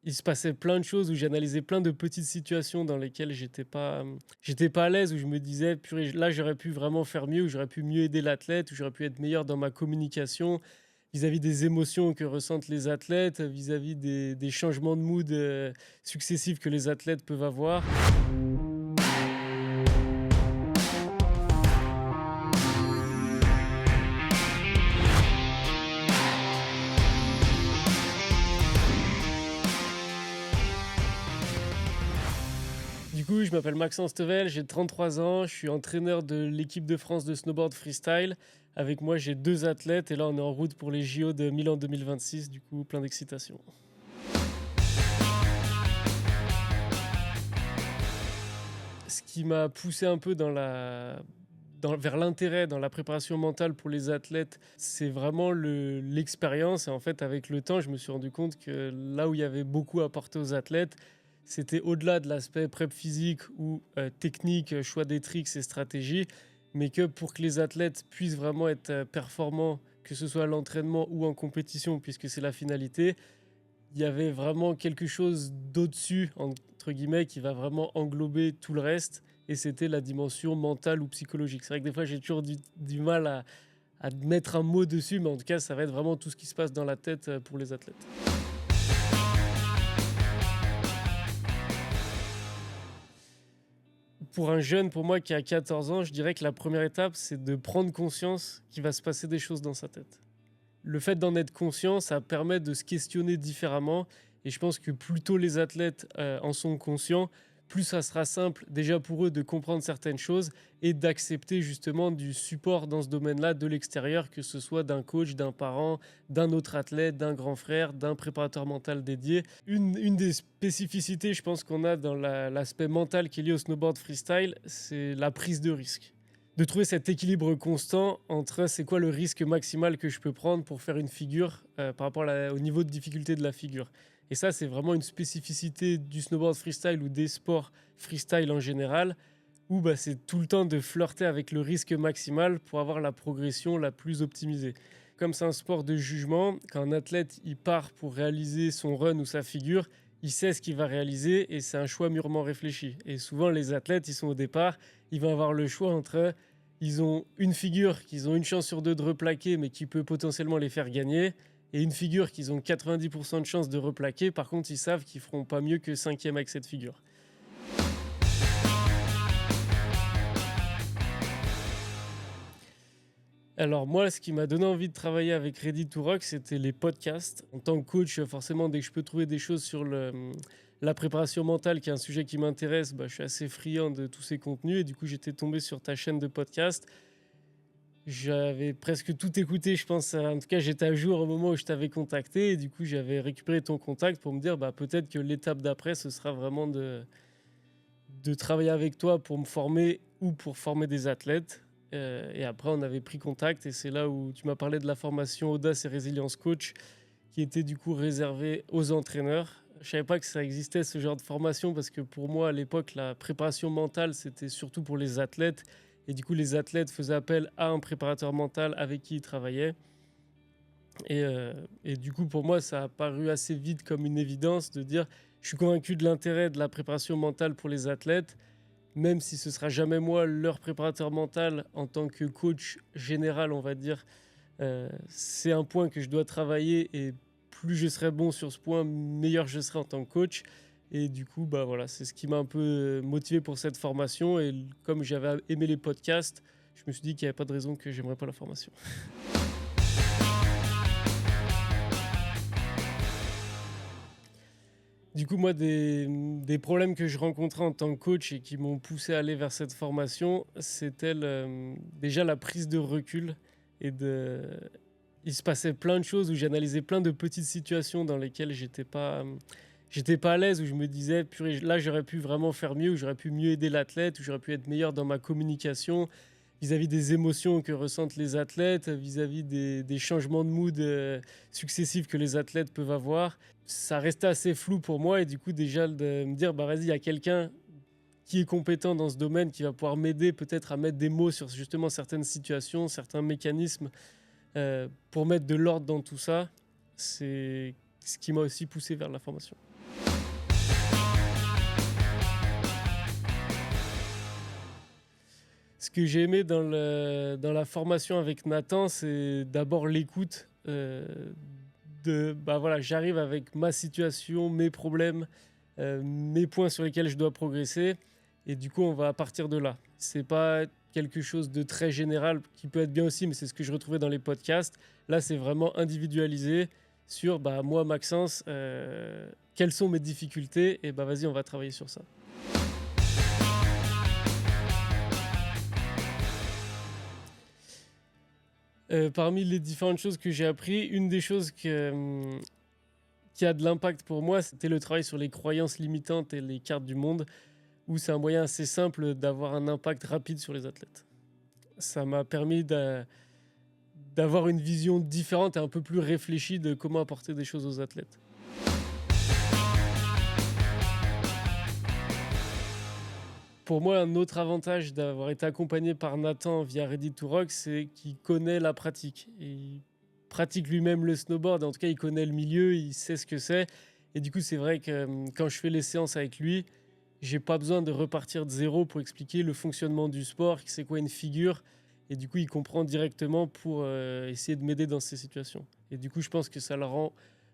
il se passait plein de choses où j'analysais plein de petites situations dans lesquelles j'étais pas à l'aise, où je me disais: «Purée, là, j'aurais pu vraiment faire mieux, ou j'aurais pu mieux aider l'athlète, ou j'aurais pu être meilleur dans ma communication vis-à-vis des émotions que ressentent les athlètes, vis-à-vis des changements de mood, successifs que les athlètes peuvent avoir». Du coup, je m'appelle Maxence Tevel, j'ai 33 ans, je suis entraîneur de l'équipe de France de snowboard freestyle. Avec moi, j'ai 2 athlètes et là, on est en route pour les JO de Milan 2026, du coup, plein d'excitation. Ce qui m'a poussé un peu vers l'intérêt dans la préparation mentale pour les athlètes, c'est vraiment l'expérience. Et en fait, avec le temps, je me suis rendu compte que là où il y avait beaucoup à apporter aux athlètes, c'était au-delà de l'aspect prep physique ou technique, choix des tricks et stratégies, mais que pour que les athlètes puissent vraiment être performants, que ce soit à l'entraînement ou en compétition, puisque c'est la finalité, il y avait vraiment quelque chose d'au-dessus, entre guillemets, qui va vraiment englober tout le reste. Et c'était la dimension mentale ou psychologique. C'est vrai que des fois, j'ai toujours du mal à mettre un mot dessus, mais en tout cas, ça va être vraiment tout ce qui se passe dans la tête pour les athlètes. Pour un jeune, pour moi qui a 14 ans, je dirais que la première étape, c'est de prendre conscience qu'il va se passer des choses dans sa tête. Le fait d'en être conscient, ça permet de se questionner différemment. Et je pense que plus tôt les athlètes en sont conscients, plus ça sera simple déjà pour eux de comprendre certaines choses et d'accepter justement du support dans ce domaine-là de l'extérieur, que ce soit d'un coach, d'un parent, d'un autre athlète, d'un grand frère, d'un préparateur mental dédié. Une des spécificités, je pense, qu'on a dans l'aspect mental qui est lié au snowboard freestyle, c'est la prise de risque, de trouver cet équilibre constant entre c'est quoi le risque maximal que je peux prendre pour faire une figure par rapport au niveau de difficulté de la figure. Et ça, c'est vraiment une spécificité du snowboard freestyle ou des sports freestyle en général, où bah, c'est tout le temps de flirter avec le risque maximal pour avoir la progression la plus optimisée. Comme c'est un sport de jugement, quand un athlète il part pour réaliser son run ou sa figure, il sait ce qu'il va réaliser et c'est un choix mûrement réfléchi. Et souvent, les athlètes, ils sont au départ, ils vont avoir le choix entre ils ont une figure qu'ils ont une chance sur deux de replaquer, mais qui peut potentiellement les faire gagner, et une figure qu'ils ont 90% de chance de replaquer. Par contre, ils savent qu'ils feront pas mieux que cinquième avec cette figure. Alors moi, ce qui m'a donné envie de travailler avec Ready to Rock, c'était les podcasts. En tant que coach, forcément, dès que je peux trouver des choses sur la préparation mentale, qui est un sujet qui m'intéresse, bah, je suis assez friand de tous ces contenus. Et du coup, j'étais tombé sur ta chaîne de podcast. J'avais presque tout écouté, je pense. En tout cas, j'étais à jour au moment où je t'avais contacté. Et du coup, j'avais récupéré ton contact pour me dire, bah, peut-être que l'étape d'après, ce sera vraiment de travailler avec toi pour me former ou pour former des athlètes. Et après, on avait pris contact et c'est là où tu m'as parlé de la formation Audace et Résilience Coach qui était du coup réservée aux entraîneurs. Je savais pas que ça existait ce genre de formation parce que pour moi, à l'époque, la préparation mentale, c'était surtout pour les athlètes. Et du coup, les athlètes faisaient appel à un préparateur mental avec qui ils travaillaient. Et du coup, pour moi, ça a paru assez vite comme une évidence de dire je suis convaincu de l'intérêt de la préparation mentale pour les athlètes, même si ce sera jamais moi leur préparateur mental en tant que coach général, on va dire. C'est un point que je dois travailler et plus je serai bon sur ce point, meilleur je serai en tant que coach. Et du coup, bah voilà, c'est ce qui m'a un peu motivé pour cette formation. Et comme j'avais aimé les podcasts, je me suis dit qu'il n'y avait pas de raison que j'aimerais pas la formation. Du coup, moi, des problèmes que je rencontrais en tant que coach et qui m'ont poussé à aller vers cette formation, c'était déjà la prise de recul. Et il se passait plein de choses où j'analysais plein de petites situations dans lesquelles j'étais pas à l'aise, où je me disais, purée, là, j'aurais pu vraiment faire mieux, où j'aurais pu mieux aider l'athlète, où j'aurais pu être meilleur dans ma communication vis-à-vis des émotions que ressentent les athlètes, vis-à-vis des changements de mood successifs que les athlètes peuvent avoir. Ça restait assez flou pour moi et du coup déjà de me dire, bah vas-y, il y a quelqu'un qui est compétent dans ce domaine, qui va pouvoir m'aider peut-être à mettre des mots sur justement certaines situations, certains mécanismes pour mettre de l'ordre dans tout ça. ce qui m'a aussi poussé vers la formation. Ce que j'ai aimé dans la formation avec Nathan, c'est d'abord l'écoute. Voilà, j'arrive avec ma situation, mes problèmes, mes points sur lesquels je dois progresser. Et du coup, on va partir de là. C'est pas quelque chose de très général qui peut être bien aussi, mais c'est ce que je retrouvais dans les podcasts. Là, c'est vraiment individualisé sur moi, Maxence, quelles sont mes difficultés, et vas-y, on va travailler sur ça. Parmi les différentes choses que j'ai appris, une des choses qui a de l'impact pour moi, c'était le travail sur les croyances limitantes et les cartes du monde, où c'est un moyen assez simple d'avoir un impact rapide sur les athlètes. Ça m'a permis d'avoir une vision différente et un peu plus réfléchie de comment apporter des choses aux athlètes. Pour moi, un autre avantage d'avoir été accompagné par Nathan via Ready to Rock, c'est qu'il connaît la pratique. Il pratique lui-même le snowboard, en tout cas il connaît le milieu, il sait ce que c'est. Et du coup, c'est vrai que quand je fais les séances avec lui, j'ai pas besoin de repartir de zéro pour expliquer le fonctionnement du sport, c'est quoi une figure. Et du coup, il comprend directement pour essayer de m'aider dans ces situations. Et du coup, je pense que ça le rend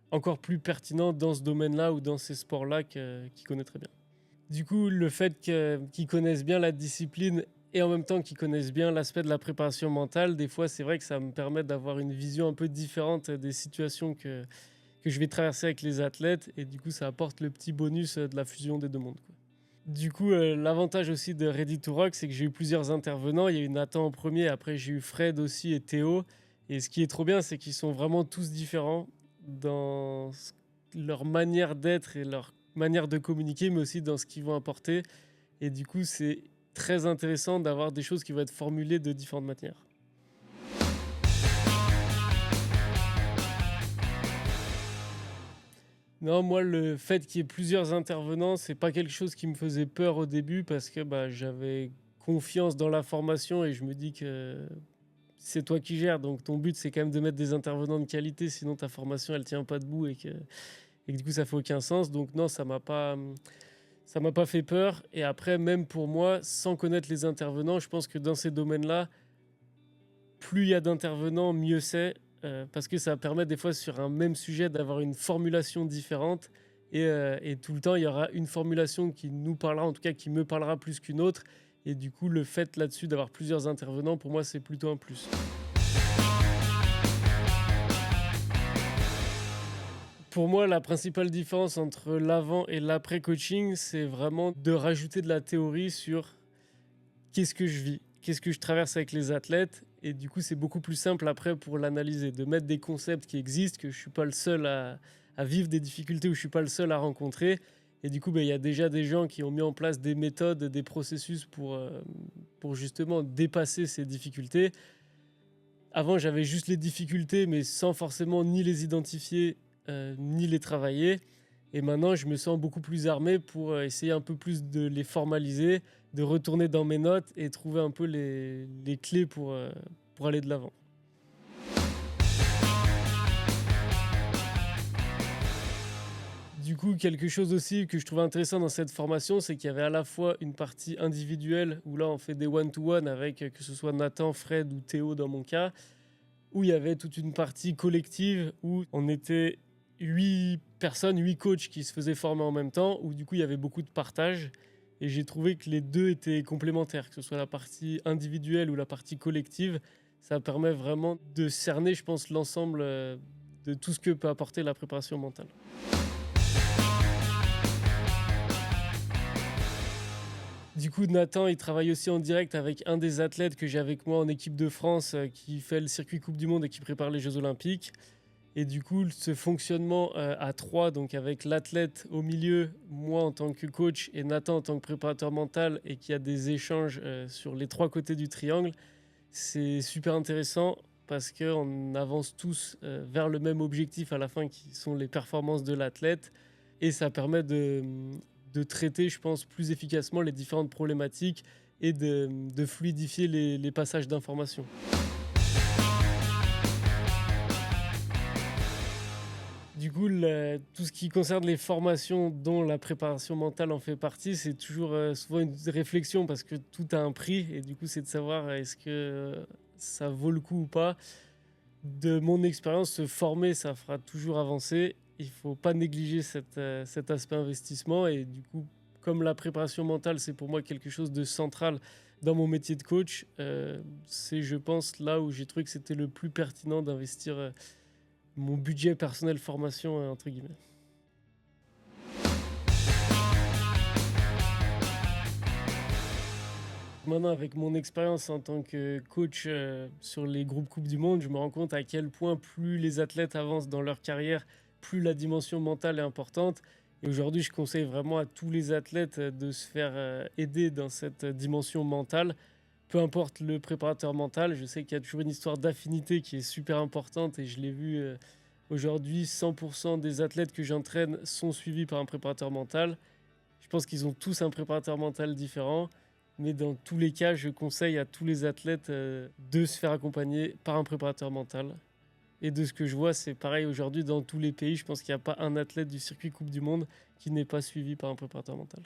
encore plus pertinent dans ce domaine-là ou dans ces sports-là qu'il connaît très bien. Du coup, le fait qu'ils connaissent bien la discipline et en même temps qu'ils connaissent bien l'aspect de la préparation mentale, des fois, c'est vrai que ça me permet d'avoir une vision un peu différente des situations que je vais traverser avec les athlètes. Et du coup, ça apporte le petit bonus de la fusion des deux mondes, quoi. Du coup, l'avantage aussi de Ready to Rock, c'est que j'ai eu plusieurs intervenants. Il y a eu Nathan en premier, après j'ai eu Fred aussi et Théo. Et ce qui est trop bien, c'est qu'ils sont vraiment tous différents dans leur manière d'être et leur manière de communiquer, mais aussi dans ce qu'ils vont apporter. Et du coup, c'est très intéressant d'avoir des choses qui vont être formulées de différentes manières. Non, moi, le fait qu'il y ait plusieurs intervenants, c'est pas quelque chose qui me faisait peur au début parce que j'avais confiance dans la formation et je me dis que c'est toi qui gères. Donc, ton but, c'est quand même de mettre des intervenants de qualité, sinon ta formation, elle tient pas debout et que du coup, ça fait aucun sens. Donc, non, ça m'a pas fait peur. Et après, même pour moi, sans connaître les intervenants, je pense que dans ces domaines-là, plus il y a d'intervenants, mieux c'est. Parce que ça permet des fois sur un même sujet d'avoir une formulation différente et tout le temps il y aura une formulation qui nous parlera, en tout cas qui me parlera plus qu'une autre, et du coup le fait là-dessus d'avoir plusieurs intervenants, pour moi c'est plutôt un plus. Pour moi, la principale différence entre l'avant et l'après coaching, c'est vraiment de rajouter de la théorie sur qu'est-ce que je vis, qu'est-ce que je traverse avec les athlètes. Et du coup, c'est beaucoup plus simple après pour l'analyser, de mettre des concepts qui existent, que je ne suis pas le seul à vivre des difficultés ou je ne suis pas le seul à rencontrer. Et du coup, il y a déjà des gens qui ont mis en place des méthodes, des processus pour justement dépasser ces difficultés. Avant, j'avais juste les difficultés, mais sans forcément ni les identifier, ni les travailler. Et maintenant, je me sens beaucoup plus armé pour essayer un peu plus de les formaliser, de retourner dans mes notes et trouver un peu les clés pour aller de l'avant. Du coup, quelque chose aussi que je trouvais intéressant dans cette formation, c'est qu'il y avait à la fois une partie individuelle, où là on fait des one-to-one avec que ce soit Nathan, Fred ou Théo dans mon cas, où il y avait toute une partie collective, où on était 8 personnes, 8 coachs qui se faisaient former en même temps, où du coup il y avait beaucoup de partage. Et j'ai trouvé que les deux étaient complémentaires, que ce soit la partie individuelle ou la partie collective. Ça permet vraiment de cerner, je pense, l'ensemble de tout ce que peut apporter la préparation mentale. Du coup, Nathan, il travaille aussi en direct avec un des athlètes que j'ai avec moi en équipe de France qui fait le circuit Coupe du Monde et qui prépare les Jeux Olympiques. Et du coup, ce fonctionnement à 3, donc avec l'athlète au milieu, moi en tant que coach et Nathan en tant que préparateur mental, et qu'il y a des échanges sur les 3 côtés du triangle, c'est super intéressant parce qu'on avance tous vers le même objectif à la fin qui sont les performances de l'athlète. Et ça permet de traiter, je pense, plus efficacement les différentes problématiques et de fluidifier les passages d'informations. Du coup, tout ce qui concerne les formations dont la préparation mentale en fait partie, c'est toujours souvent une réflexion parce que tout a un prix et du coup, c'est de savoir est-ce que ça vaut le coup ou pas. De mon expérience, se former, ça fera toujours avancer. Il faut pas négliger cet aspect investissement et du coup, comme la préparation mentale, c'est pour moi quelque chose de central dans mon métier de coach, c'est, je pense, là où j'ai trouvé que c'était le plus pertinent d'investir mon budget personnel formation, entre guillemets. Maintenant, avec mon expérience en tant que coach sur les groupes Coupe du Monde, je me rends compte à quel point plus les athlètes avancent dans leur carrière, plus la dimension mentale est importante. Et aujourd'hui, je conseille vraiment à tous les athlètes de se faire aider dans cette dimension mentale. Peu importe le préparateur mental, je sais qu'il y a toujours une histoire d'affinité qui est super importante et je l'ai vu aujourd'hui, 100% des athlètes que j'entraîne sont suivis par un préparateur mental. Je pense qu'ils ont tous un préparateur mental différent. Mais dans tous les cas, je conseille à tous les athlètes de se faire accompagner par un préparateur mental. Et de ce que je vois, c'est pareil aujourd'hui dans tous les pays. Je pense qu'il n'y a pas un athlète du circuit Coupe du Monde qui n'est pas suivi par un préparateur mental.